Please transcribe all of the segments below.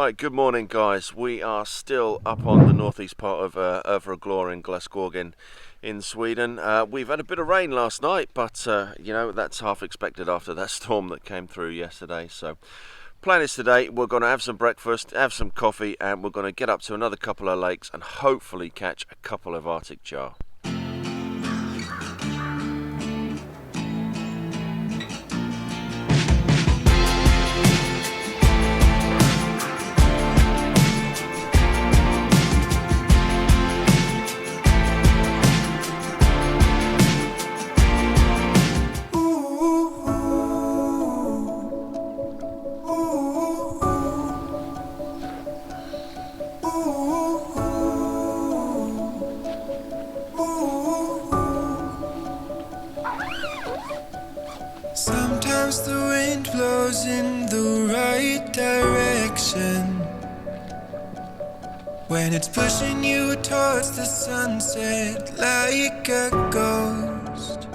Right, good morning guys. We are still up on the northeast part of Overland in Glaskogen in Sweden. We've had a bit of rain last night, but you know, that's half expected after that storm that came through yesterday. So plan is today we're going to have some breakfast, have some coffee, and we're going to get up to another couple of lakes and hopefully catch a couple of Arctic Char. Sometimes the wind blows in the right direction when it's pushing you towards the sunset like a ghost.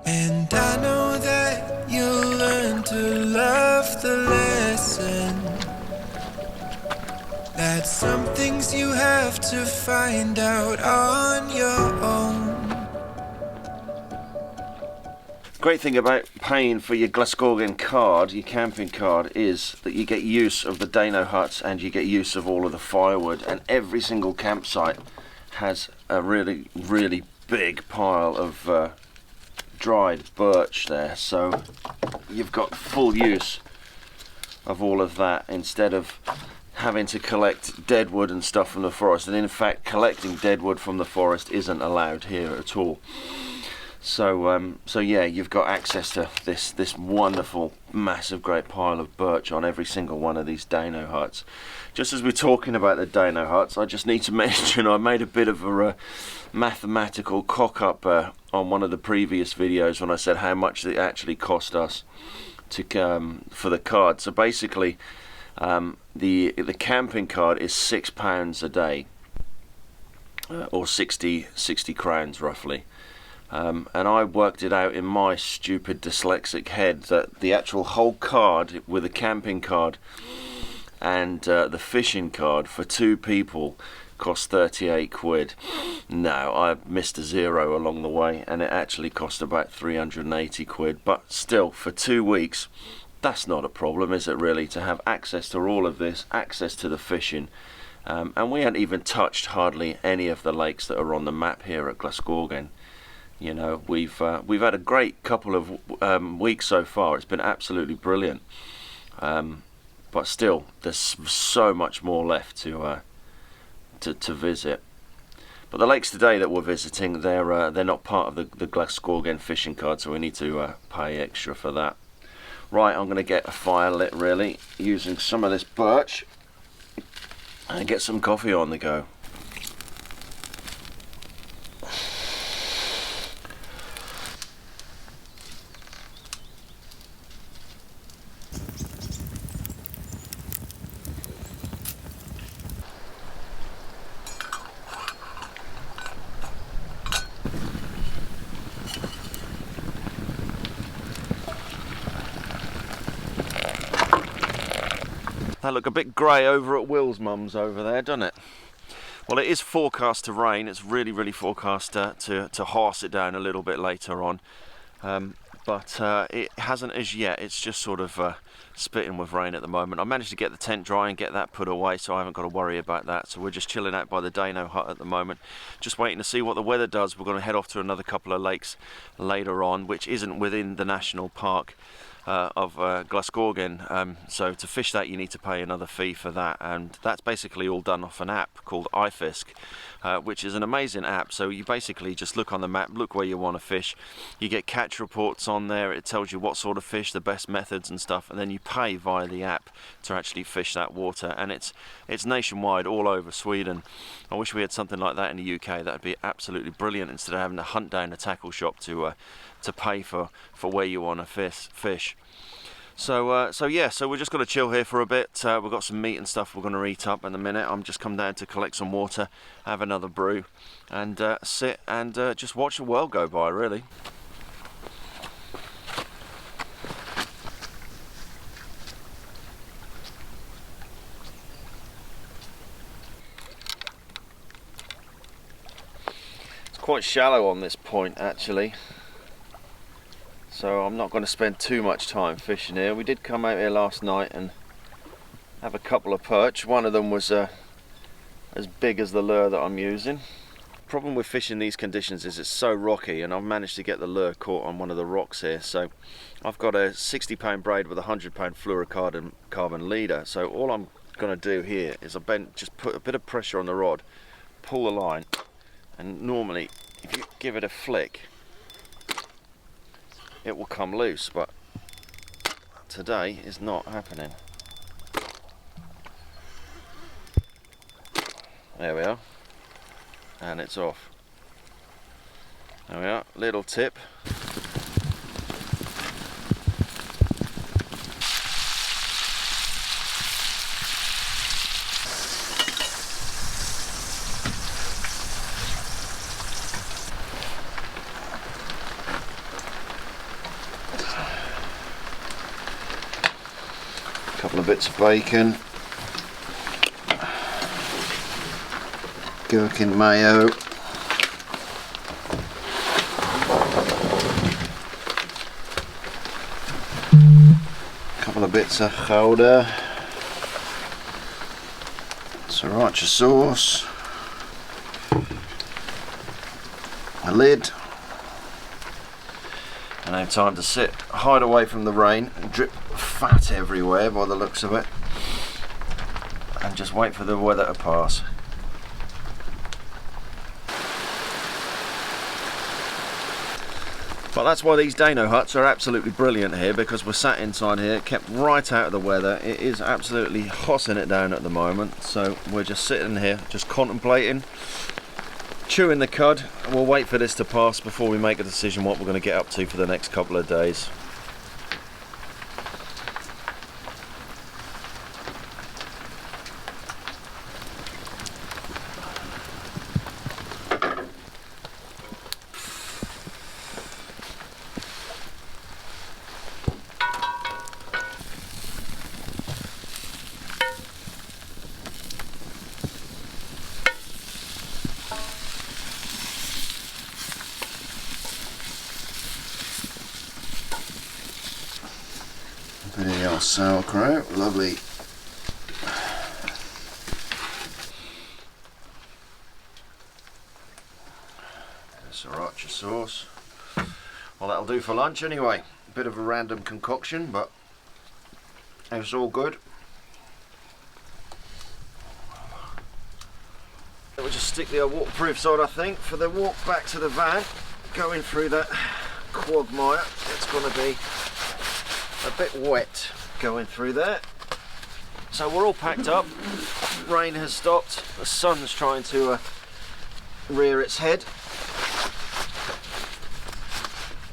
And I know that you'll learn to love the lesson, that some things you have to find out on your own. Great thing about paying for your Glaskogen card, your camping card, is that you get use of the Dano Huts and you get use of all of the firewood, and every single campsite has a really big pile of dried birch there, so you've got full use of all of that instead of having to collect dead wood and stuff from the forest. And in fact, collecting dead wood from the forest isn't allowed here at all. So yeah, you've got access to this wonderful, massive, great pile of birch on every single one of these Dano Huts. Just as we're talking about the Dano Huts, I just need to mention I made a bit of a mathematical cock-up on one of the previous videos when I said how much it actually cost us to for the card. So basically, the camping card is £6 a day, or 60 crowns roughly. And I worked it out in my stupid dyslexic head that the actual whole card with the camping card and the fishing card for two people cost 38 quid. No, I missed a zero along the way, and it actually cost about 380 quid. But still, for 2 weeks, that's not a problem, is it really, to have access to all of this, access to the fishing. And we hadn't even touched hardly any of the lakes that are on the map here at Glaskogen. You know, we've had a great couple of weeks so far. It's been absolutely brilliant, but still, there's so much more left to visit. But the lakes today that we're visiting, they're not part of the Glaskogen fishing card, so we need to pay extra for that. Right, I'm going to get a fire lit, really, using some of this birch, and get some coffee on the go. That look a bit grey over at Will's mum's over there, doesn't it? Well, it is forecast to rain. It's really forecast to horse it down a little bit later on, but it hasn't as yet. It's just sort of spitting with rain at the moment. I managed to get the tent dry and get that put away, so I haven't got to worry about that. So we're just chilling out by the Dano Hut at the moment, just waiting to see what the weather does. We're going to head off to another couple of lakes later on, which isn't within the national park of Glaskogen, so to fish that you need to pay another fee for that, and that's basically all done off an app called iFisk, which is an amazing app. So you basically just look on the map, look where you want to fish, you get catch reports on there, it tells you what sort of fish, the best methods and stuff, and then you pay via the app to actually fish that water, and it's nationwide, all over Sweden. I wish we had something like that in the UK. That would be absolutely brilliant, instead of having to hunt down a tackle shop to pay for where you want to fish. So yeah, so we're just going to chill here for a bit. We've got some meat and stuff we're going to eat up in a minute. I'm just come down to collect some water, have another brew, and sit and just watch the world go by, really. quite shallow on this point actually, so I'm not going to spend too much time fishing here. We did come out here last night and have a couple of perch. One of them was as big as the lure that I'm using. Problem with fishing these conditions is it's so rocky, and I've managed to get the lure caught on one of the rocks here. So I've got a 60-pound braid with a 100-pound fluorocarbon leader. So all I'm going to do here is just put a bit of pressure on the rod, pull the line, and normally if you give it a flick it will come loose, but today is not happening. There we are, and it's off. There we are, little tip. Couple of bits of bacon, gherkin mayo, couple of bits of chowder, sriracha sauce, a lid, and now time to sit, hide away from the rain, and drip fat everywhere by the looks of it, and just wait for the weather to pass. But that's why these Dano huts are absolutely brilliant here, because we're sat inside here, kept right out of the weather. It is absolutely hossing it down at the moment, so we're just sitting here, just contemplating, chewing the cud, and we'll wait for this to pass before we make a decision what we're going to get up to for the next couple of days. Bit of your sauerkraut, lovely. Sriracha sauce. Well, that'll do for lunch anyway. A bit of a random concoction, but it's all good. We'll just stick the waterproof side, I think, for the walk back to the van. Going through that quagmire, it's going to be a bit wet going through there. So we're all packed up, rain has stopped, the sun's trying to rear its head.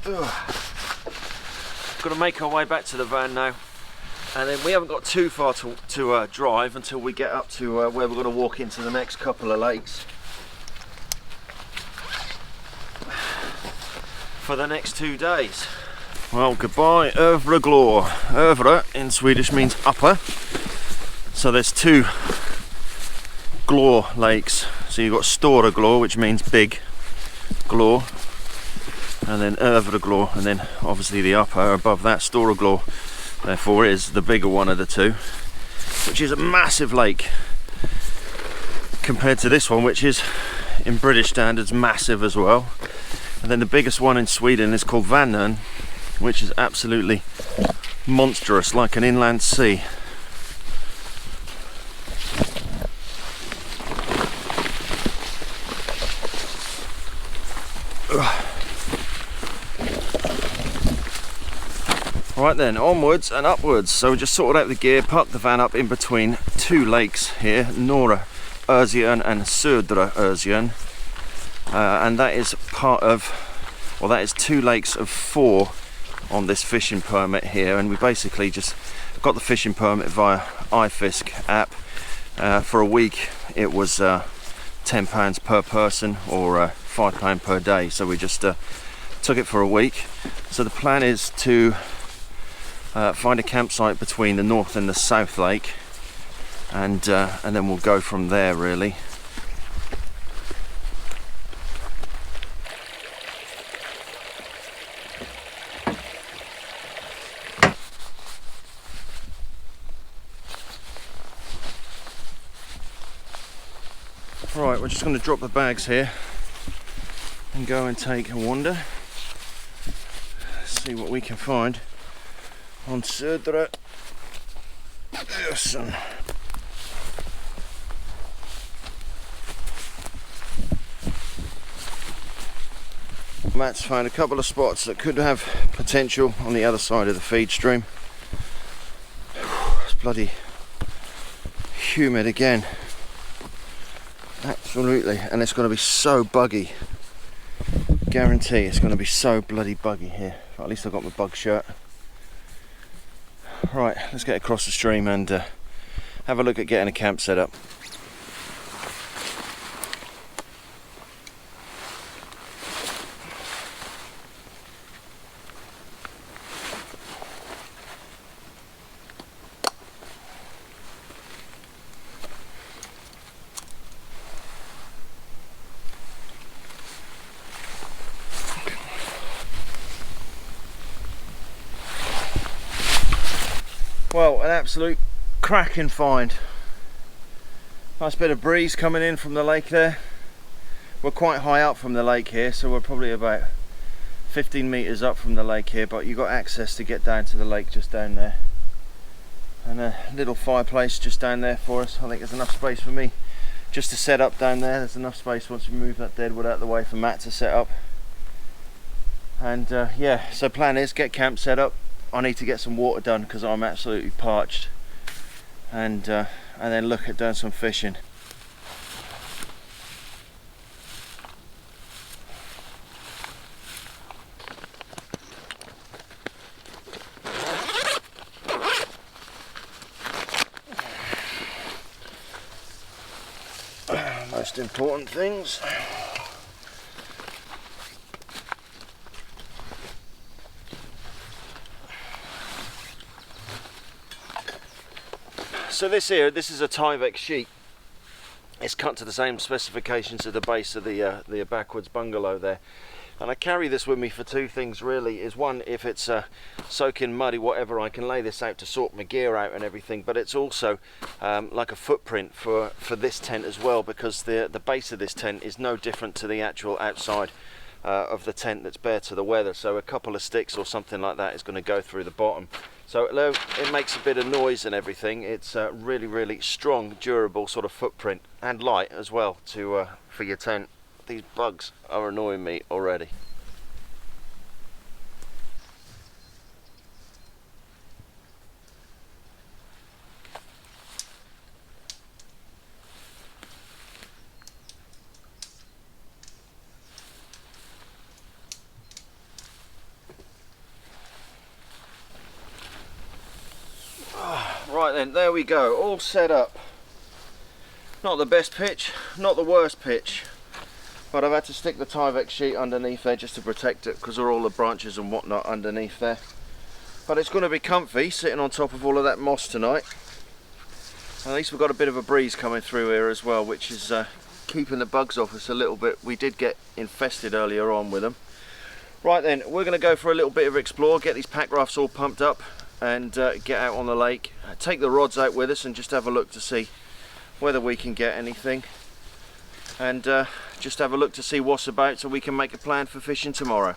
Got to make our way back to the van now, and then we haven't got too far to drive until we get up to where we're going to walk into the next couple of lakes for the next 2 days. Well, goodbye Overglå. Övre in Swedish means upper. So there's 2 Glå lakes. So you've got Stora Glå, which means big Glå, and then Overglå, and then obviously the upper above that, Stora Glå, therefore is the bigger one of the 2, which is a massive lake compared to this one, which is in British standards massive as well. And then the biggest one in Sweden is called Vänern, which is absolutely monstrous, like an inland sea. Right then, onwards and upwards. So we just sorted out the gear, parked the van up in between 2 lakes here, Norra Ösjon and Södra Ösjon, and that is part of, well, that is 2 lakes of 4 on this fishing permit here, and we basically just got the fishing permit via iFisk app. For a week it was £10 per person, or £5 per day, so we just took it for a week. So the plan is to find a campsite between the north and the south lake, and then we'll go from there really. Right, we're just going to drop the bags here and go and take a wander, see what we can find on Södra Ösjon. Matt's found a couple of spots that could have potential on the other side of the feed stream. It's bloody humid again. Absolutely, and it's going to be so buggy. Guarantee it's going to be so bloody buggy here. At least I've got my bug shirt. Right, let's get across the stream and have a look at getting a camp set up. Well, an absolute cracking find. Nice bit of breeze coming in from the lake there. We're quite high up from the lake here, so we're probably about 15 meters up from the lake here, but you've got access to get down to the lake just down there. And a little fireplace just down there for us. I think there's enough space for me just to set up down there. There's enough space once we move that dead wood out of the way for Matt to set up. And yeah, so plan is get camp set up. I need to get some water done because I'm absolutely parched, and then look at doing some fishing. Most important things. So this is a Tyvek sheet. It's cut to the same specifications at the base of the backwards bungalow there. And I carry this with me for two things really. Is one, if it's soaking muddy, whatever, I can lay this out to sort my gear out and everything. But it's also like a footprint for this tent as well, because the base of this tent is no different to the actual outside of the tent that's bare to the weather. So a couple of sticks or something like that is going to go through the bottom. So although it makes a bit of noise and everything, it's a really strong, durable sort of footprint, and light as well to for your tent. These bugs are annoying me already. Right then, there we go, all set up. Not the best pitch, not the worst pitch, but I've had to stick the Tyvek sheet underneath there just to protect it because of all the branches and whatnot underneath there. But it's going to be comfy sitting on top of all of that moss tonight. At least we've got a bit of a breeze coming through here as well, which is keeping the bugs off us a little bit. We did get infested earlier on with them. Right then, we're going to go for a little bit of explore, get these pack rafts all pumped up and get out on the lake, take the rods out with us and just have a look to see whether we can get anything, and just have a look to see what's about so we can make a plan for fishing tomorrow.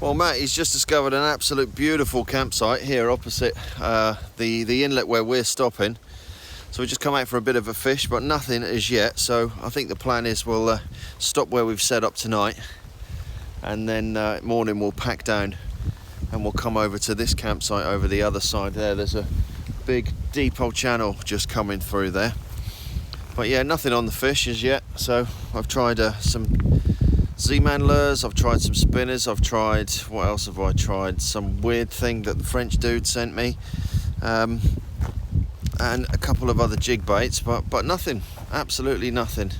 Well, Matt, he's just discovered an absolute beautiful campsite here opposite the inlet where we're stopping. So we just come out for a bit of a fish, but nothing as yet. So I think the plan is we'll stop where we've set up tonight, and then morning we'll pack down and we'll come over to this campsite over the other side there. There's a big deep old channel just coming through there. But yeah, nothing on the fish as yet. So I've tried some Z-Man lures, I've tried some spinners, I've tried, what else have I tried? Some weird thing that the French dude sent me, and a couple of other jig baits, but nothing, absolutely nothing.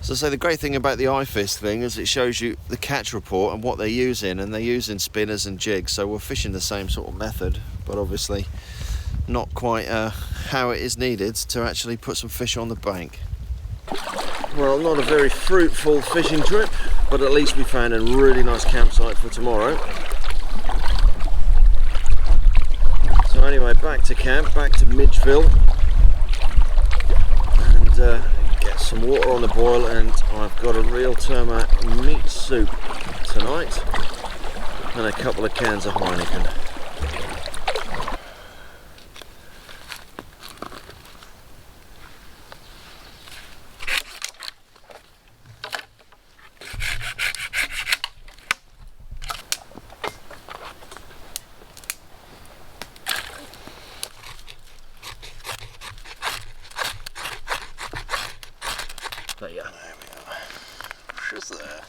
So I say the great thing about the iFist thing is it shows you the catch report and what they're using, and they're using spinners and jigs, so we're fishing the same sort of method, but obviously not quite how it is needed to actually put some fish on the bank. Well, not a very fruitful fishing trip, but at least we found a really nice campsite for tomorrow. So anyway, back to camp, back to Midgeville, and get some water on the boil, and I've got a real terma meat soup tonight, and a couple of cans of Heineken. There we are. Just there.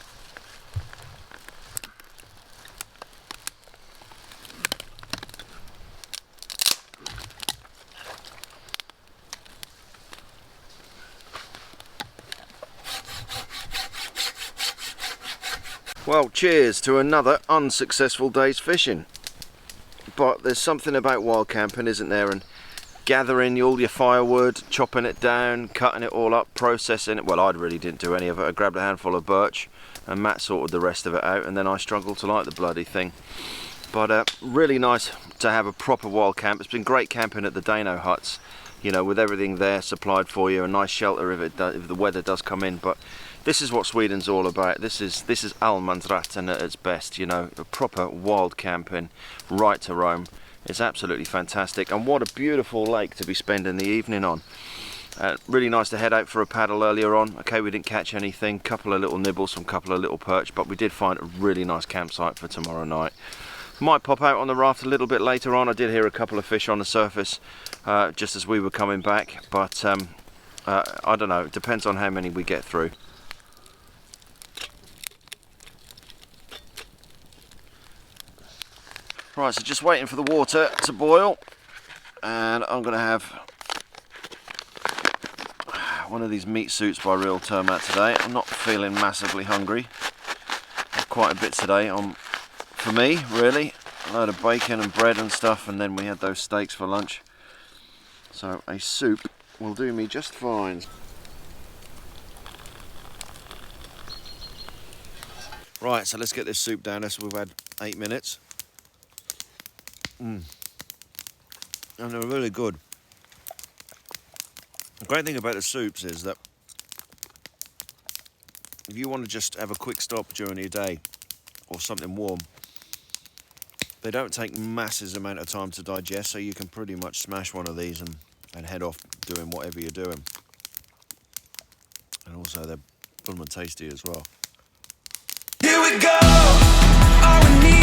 Well, cheers to another unsuccessful day's fishing. But there's something about wild camping, isn't there? And gathering all your firewood, chopping it down, cutting it all up, processing it. Well, I really didn't do any of it. I grabbed a handful of birch and Matt sorted the rest of it out, and then I struggled to light the bloody thing. But really nice to have a proper wild camp. It's been great camping at the Dano Huts, you know, with everything there supplied for you, a nice shelter if the weather does come in. But this is what Sweden's all about. This is Allemansrätten at its best, you know, a proper wild camping, right to roam. It's absolutely fantastic, and what a beautiful lake to be spending the evening on. Really nice to head out for a paddle earlier on. Okay, we didn't catch anything, couple of little nibbles from a couple of little perch, but we did find a really nice campsite for tomorrow night. Might pop out on the raft a little bit later on. I did hear a couple of fish on the surface just as we were coming back, but I don't know, it depends on how many we get through. Right, so just waiting for the water to boil, and I'm going to have one of these meat suits by Real Termat today. I'm not feeling massively hungry. I've quite a bit today for me, really. A load of bacon and bread and stuff, and then we had those steaks for lunch. So a soup will do me just fine. Right, so let's get this soup down. We've had 8 minutes. And they're really good. The great thing about the soups is that if you want to just have a quick stop during your day or something warm, they don't take massive amount of time to digest, so you can pretty much smash one of these and head off doing whatever you're doing. And also they're fun and tasty as well. Here we go. All we need